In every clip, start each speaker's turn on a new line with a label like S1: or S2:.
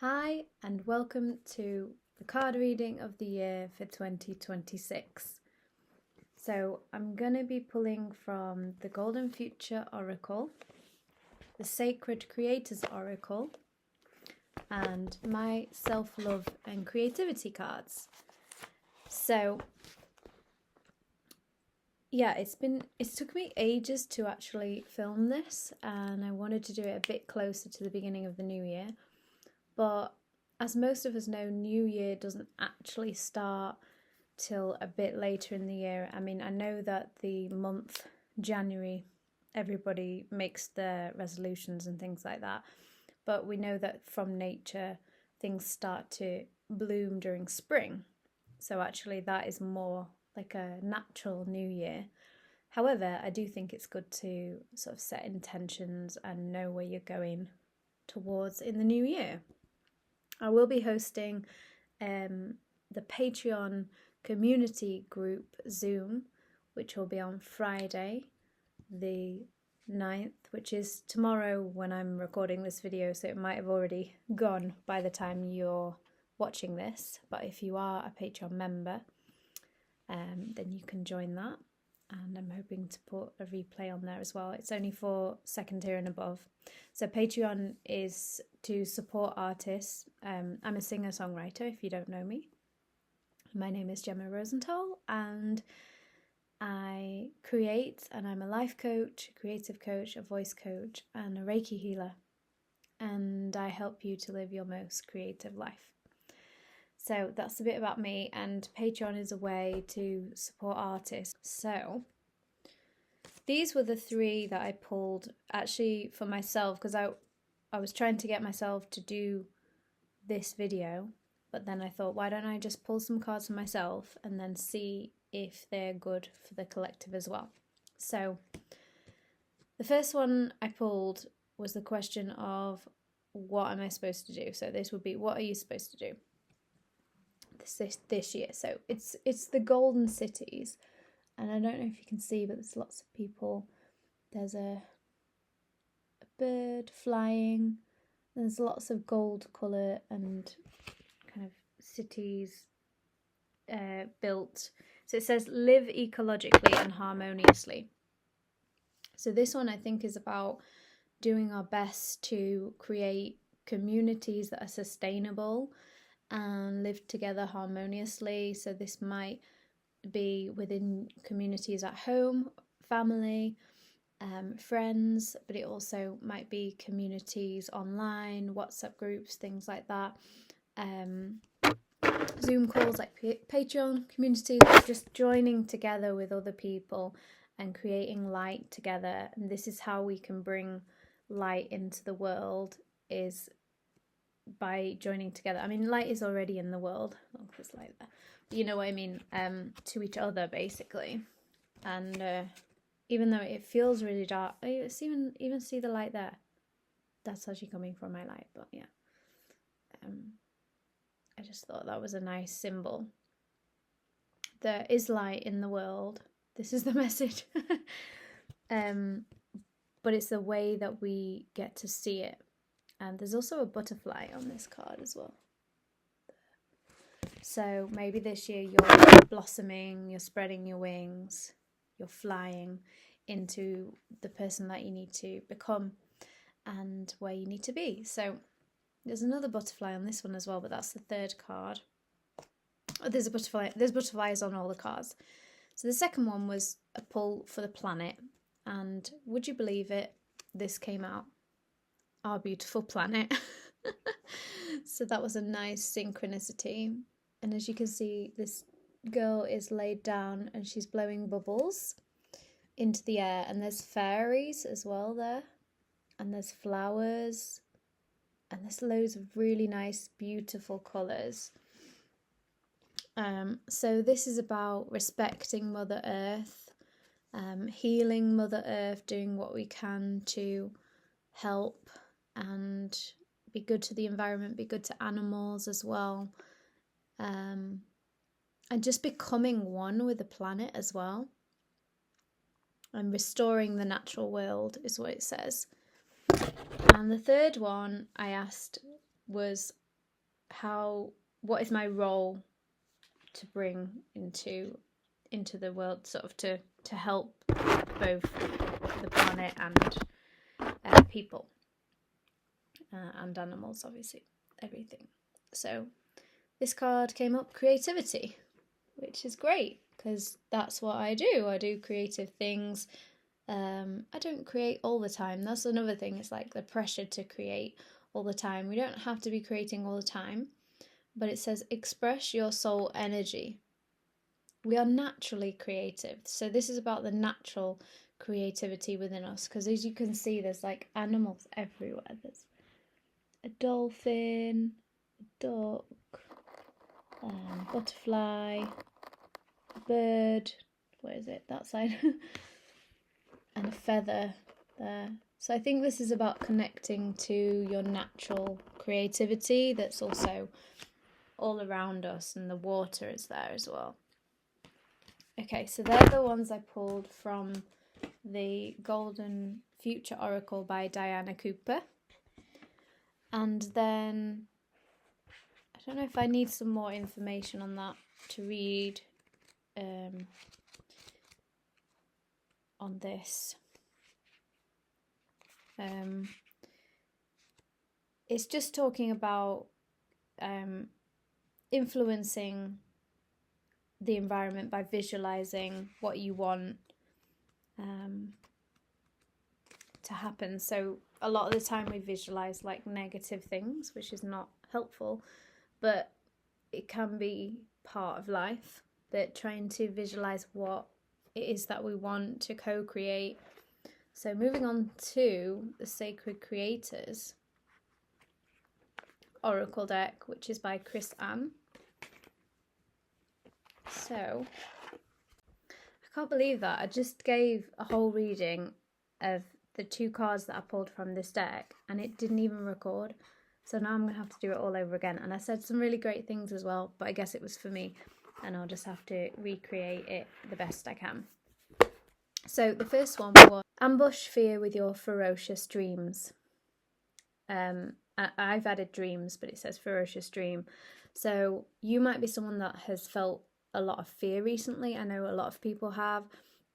S1: Hi and welcome to the card reading of the year for 2026. So I'm going to be pulling from the Golden Future Oracle, the Sacred Creators Oracle, and my Self-Love and Creativity cards. So yeah, it's took me ages to actually film this, and I wanted to do it a bit closer to the beginning of the new year. But as most of us know, New Year doesn't actually start till a bit later in the year. I mean, I know that the month January, everybody makes their resolutions and things like that. But we know that from nature, things start to bloom during spring. So actually that is more like a natural New Year. However, I do think it's good to sort of set intentions and know where you're going towards in the new year. I will be hosting the Patreon community group Zoom, which will be on Friday the 9th, which is tomorrow when I'm recording this video, so it might have already gone by the time you're watching this. But if you are a Patreon member, then you can join that. And I'm hoping to put a replay on there as well. It's only for second tier and above. So Patreon is to support artists. I'm a singer-songwriter, if you don't know me. My name is Jemma Rosenthal, and I create, and I'm a life coach, a creative coach, a voice coach, and a Reiki healer. And I help you to live your most creative life. So that's a bit about me, and Patreon is a way to support artists. So these were the three that I pulled actually for myself, because I was trying to get myself to do this video, but then I thought, why don't I just pull some cards for myself and then see if they're good for the collective as well. So the first one I pulled was the question of, what am I supposed to do? So this would be, what are you supposed to do this year? So it's the golden cities, and I don't know if you can see, but there's lots of people. There's a bird flying. There's lots of gold colour and kind of cities built. So it says live ecologically and harmoniously. So this one I think is about doing our best to create communities that are sustainable and live together harmoniously. So this might be within communities at home, family, friends, but it also might be communities online, WhatsApp groups, things like that. Zoom calls, like Patreon communities, just joining together with other people and creating light together. And this is how we can bring light into the world, is by joining together. I mean, light is already in the world. Oh, it's like that. But you know what I mean? To each other, basically. And even though it feels really dark, I even see the light there. That's actually coming from my light, but yeah. I just thought that was a nice symbol. There is light in the world. This is the message. But it's the way that we get to see it. And there's also a butterfly on this card as well. So maybe this year you're blossoming, you're spreading your wings, you're flying into the person that you need to become and where you need to be. So there's another butterfly on this one as well, but that's the third card. Oh, there's a butterfly. There's butterflies on all the cards. So the second one was a pull for the planet, and would you believe it, this came out, our beautiful planet. So that was a nice synchronicity. And as you can see, this girl is laid down and she's blowing bubbles into the air, and there's fairies as well there, and there's flowers, and there's loads of really nice, beautiful colours. So this is about respecting Mother Earth, healing Mother Earth, doing what we can to help and be good to the environment, be good to animals as well, and just becoming one with the planet as well, and restoring the natural world is what it says. And the third one I asked was, what is my role to bring into the world, sort of to help both the planet and people and animals, obviously, everything. So this card came up, creativity, which is great because that's what I do. I do creative things. I don't create all the time. That's another thing. It's like the pressure to create all the time. We don't have to be creating all the time, but it says express your soul energy. We are naturally creative. So this is about the natural creativity within us, because as you can see, there's like animals everywhere. There's a dolphin, a duck, butterfly, a bird, where is it? That side. And a feather there. So I think this is about connecting to your natural creativity that's also all around us, and the water is there as well. Okay, so they're the ones I pulled from the Golden Future Oracle by Diana Cooper. And then, I don't know if I need some more information on that to read on this. It's just talking about influencing the environment by visualizing what you want to happen. So a lot of the time we visualize like negative things, which is not helpful, but it can be part of life, that trying to visualize what it is that we want to co-create. So moving on to the Sacred Creators Oracle deck, which is by Chris Ann. So I can't believe that I just gave a whole reading of the 2 cards that I pulled from this deck and it didn't even record. So now I'm going to have to do it all over again. And I said some really great things as well, but I guess it was for me and I'll just have to recreate it the best I can. So the first one was ambush fear with your ferocious dreams. I've added dreams, but it says ferocious dream. So you might be someone that has felt a lot of fear recently. I know a lot of people have.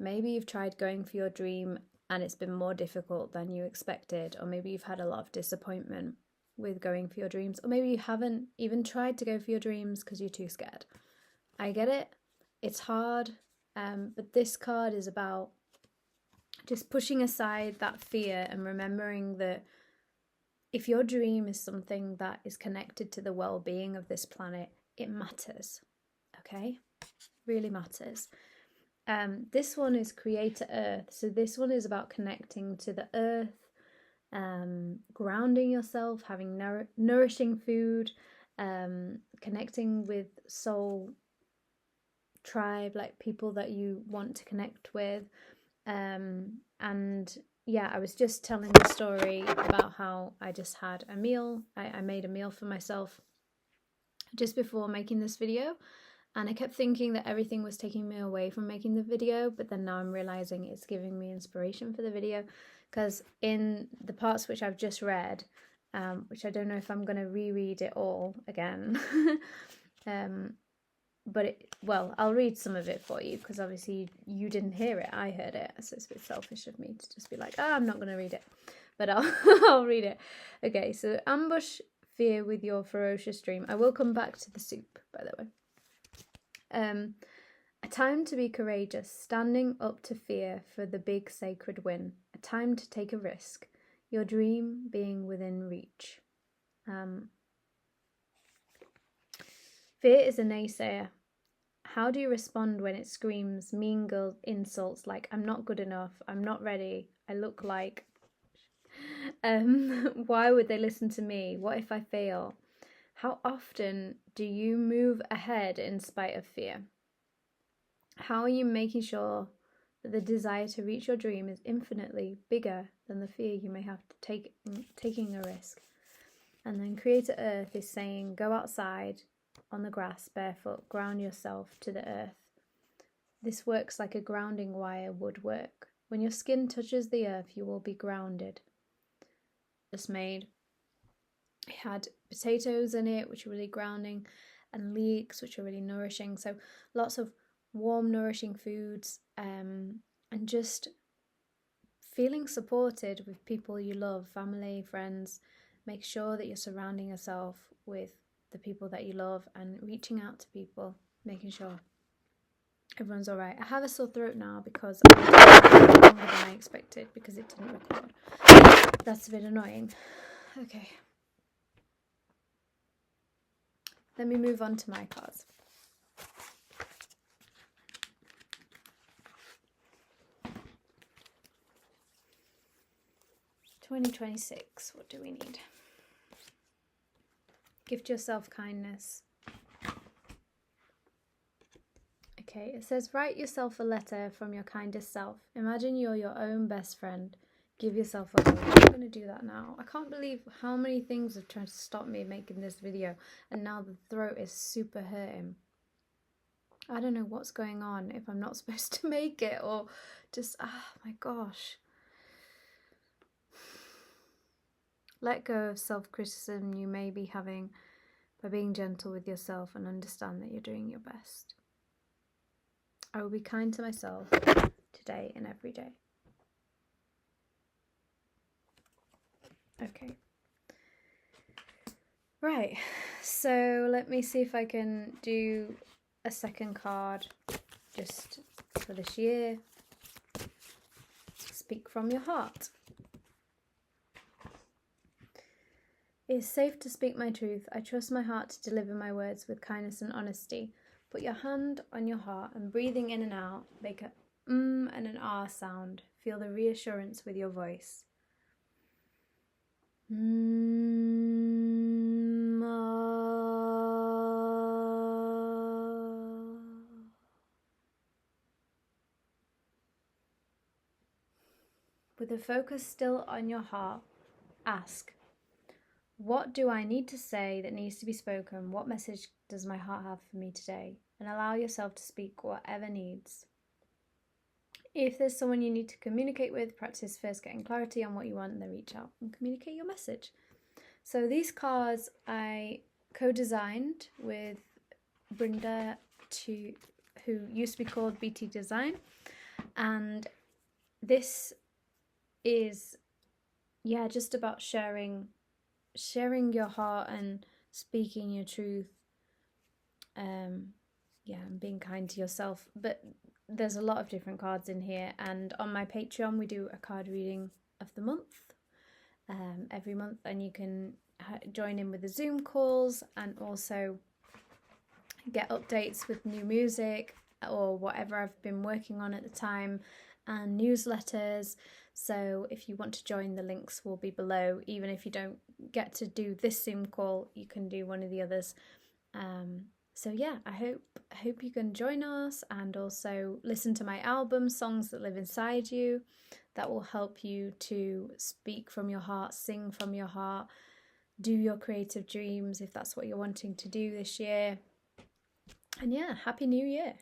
S1: Maybe you've tried going for your dream and it's been more difficult than you expected, or maybe you've had a lot of disappointment with going for your dreams, or maybe you haven't even tried to go for your dreams because you're too scared. I get it. It's hard, but this card is about just pushing aside that fear and remembering that if your dream is something that is connected to the well-being of this planet, it matters, okay? Really matters. This one is Creator Earth. So this one is about connecting to the earth, grounding yourself, having nourishing food, connecting with soul tribe, like people that you want to connect with. And yeah, I was just telling the story about how I just had a meal. I made a meal for myself just before making this video. And I kept thinking that everything was taking me away from making the video, but then now I'm realizing it's giving me inspiration for the video, because in the parts which I've just read, which I don't know if I'm going to reread it all again, but I'll read some of it for you, because obviously you didn't hear it, I heard it, so it's a bit selfish of me to just be like, I'm not going to read it, but I'll read it. Okay, so ambush fear with your ferocious dream. I will come back to the soup, by the way. A time to be courageous, standing up to fear for the big sacred win. A time to take a risk, your dream being within reach. Fear is a naysayer. How do you respond when it screams mean girl insults like I'm not good enough, I'm not ready, I look like... why would they listen to me? What if I fail? How often do you move ahead in spite of fear? How are you making sure that the desire to reach your dream is infinitely bigger than the fear you may have to take taking a risk? And then Creator Earth is saying, go outside on the grass barefoot, ground yourself to the earth. This works like a grounding wire would work. When your skin touches the earth, you will be grounded. Just made It had potatoes in it, which are really grounding, and leeks, which are really nourishing. So lots of warm, nourishing foods, and just feeling supported with people you love, family, friends. Make sure that you're surrounding yourself with the people that you love and reaching out to people, making sure everyone's all right. I have a sore throat now because I was longer than I expected because it didn't record. That's a bit annoying. Okay. Let me move on to my cards. $2026, what do we need? Gift yourself kindness. Okay, it says, write yourself a letter from your kindest self. Imagine you're your own best friend. Give yourself a hug. I'm going to do that now. I can't believe how many things have tried to stop me making this video, and now the throat is super hurting. I don't know what's going on, if I'm not supposed to make it, or just, my gosh. Let go of self-criticism you may be having by being gentle with yourself and understand that you're doing your best. I will be kind to myself today and every day. Okay. Right, so let me see if I can do a second card just for this year. Speak from your heart. It is safe to speak my truth. I trust my heart to deliver my words with kindness and honesty. Put your hand on your heart and breathing in and out, make a and an ah sound. Feel the reassurance with your voice. With the focus still on your heart, ask, what do I need to say that needs to be spoken? What message does my heart have for me today? And allow yourself to speak whatever needs. If there's someone you need to communicate with, practice first getting clarity on what you want and then reach out and communicate your message. So these cards I co-designed with Brenda, who used to be called BT Design. And this is, just about sharing your heart and speaking your truth, and being kind to yourself. But there's a lot of different cards in here, and on my Patreon we do a card reading of the month every month, and you can join in with the Zoom calls and also get updates with new music or whatever I've been working on at the time, and newsletters. So if you want to join, the links will be below. Even if you don't get to do this Zoom call, you can do one of the others. So yeah, I hope you can join us, and also listen to my album, Songs That Live Inside You. That will help you to speak from your heart, sing from your heart, do your creative dreams if that's what you're wanting to do this year. And yeah, Happy New Year.